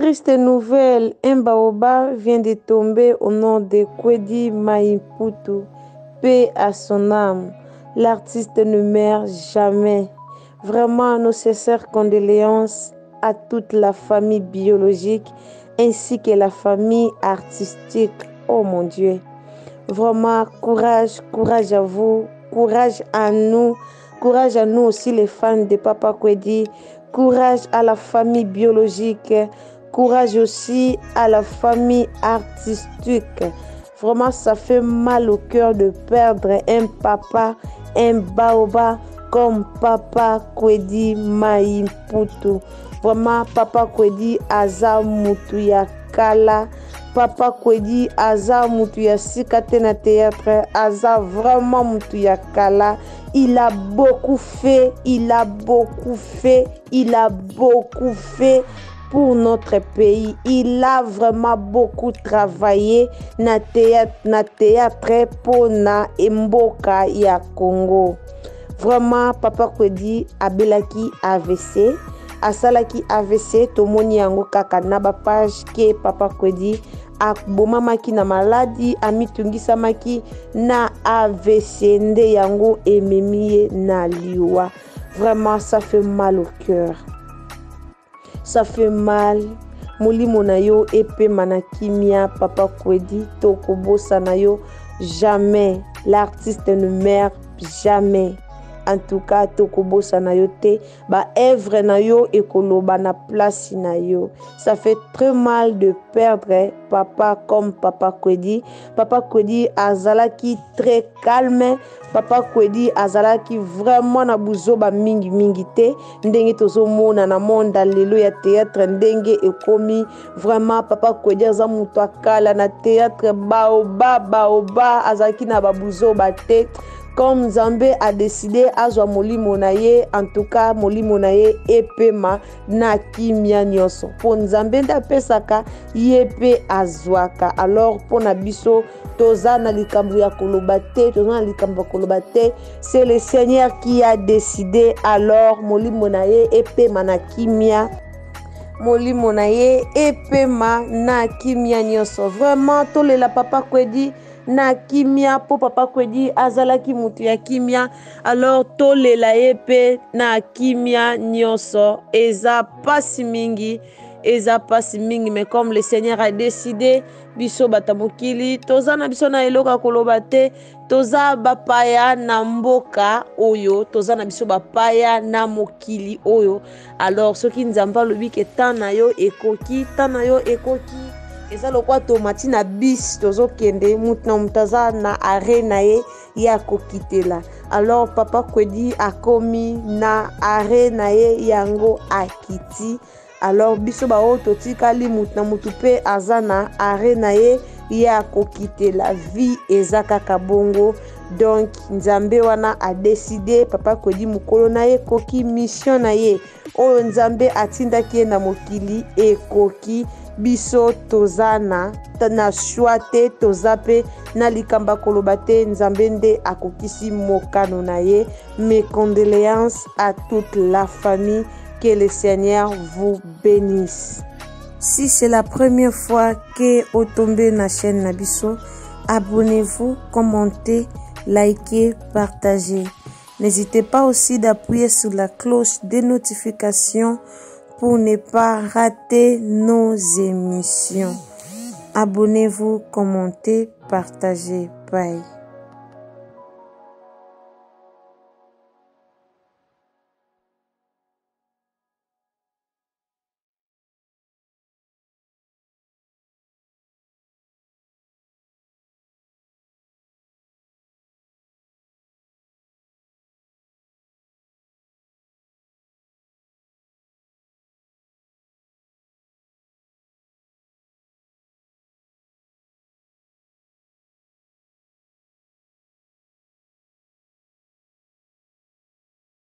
Triste nouvelle, un baobab vient de tomber au nom de Kwedi Maïputu. Paix à son âme. L'artiste ne meurt jamais. Vraiment, nos sincères condoléances à toute la famille biologique ainsi que la famille artistique. Oh mon Dieu. Vraiment, courage, courage à vous, courage à nous aussi les fans de Papa Kwedi, courage à la famille biologique, courage aussi à la famille artistique. Vraiment, ça fait mal au cœur de perdre un papa, un baobab comme Papa Kwedi Maïputu. Vraiment, Papa Kwedi aza mutu ya kala. Papa Kwedi aza mutu ya sikate na théâtre, aza vraiment mutu ya kala. Il a beaucoup fait, il a beaucoup fait, il a beaucoup fait pour notre pays. Il a vraiment beaucoup travaillé na théâtre pour na mboka ya Congo. Vraiment, Papa Kwedi abelaki AVC. Asalaki AVC, tomoni yango kaka na ba page ke Papa Kwedi abomamaki na maladi, amitungisamaki na AVC, nde yango ememie na liwa. Vraiment, ça fait mal au cœur. Ça fait mal. Molimo na yo epema na kimia. Papa Kwedi tokobosa na yo jamais. L'artiste ne meurt jamais. En tout cas, tokobosa na yo te, ba œuvre na yo ekoloba na place na yo. Ça fait très mal de perdre papa comme Papa Kwedi. Papa Kwedi azalaki très calme. Papa Kwedi azalaki vraiment na buzoba mingi mingi te. Ndenge tozo mona na monde lelo ya théâtre ndenge ekomi. Vraiment Papa Kwedi aza mutu akala na théâtre baobab azalaki na babuzoba te. Comme Nzambe a décidé azwa molimo na ye, en tout cas molimo na ye epema na kimia nyonso. Po Nzambe nda pesaka yepe azwaka. Alors po na biso toza na likambo ya koloba te, c'est le Seigneur qui a décidé. Alors molimo na ye epema na kimia. Molimo na ye epema na kimia nyonso. Vraiment tolela Papa Kwedi na kimia po Papa Kwedi azalaki mutu ya kimia. Alors tolela yepe na kimia nyonso. Eza pasi mingi, mais comme le Seigneur a décidé, biso batamokili toza na biso na eloka koloba te, toza bapaya na mboka oyo, toza na biso bapaya na mokili oyo. Alors soki Nzambe alobi ke tana yo ekoki, eza lokwa tomati na bis tozo kende mutu na mutaza na arena ye ya kokitela. Alors Papa Kwedi akomi na arena ye yango akiti. Alors biso ba o totikali mutu na mutu pe azana arena ye ya kokitela. Vie eza kaka bongo. Donc Nzambe wana a décidé Papa Kwedi mukolo na ye koki mission na ye oyo Nzambe atindaki na mokili ekoki. Biso tozana na choite tozape na likamba koloba te, Nzambe nde akokisi mokano na ye. Mes condoléances à toute la famille. Que le Seigneur vous bénisse. Si c'est la première fois que vous tombez na chaîne Nabiso, abonnez-vous, commentez, likez, partagez. N'hésitez pas aussi d'appuyer sur la cloche des notifications pour ne pas rater nos émissions. Abonnez-vous, commentez, partagez. Bye.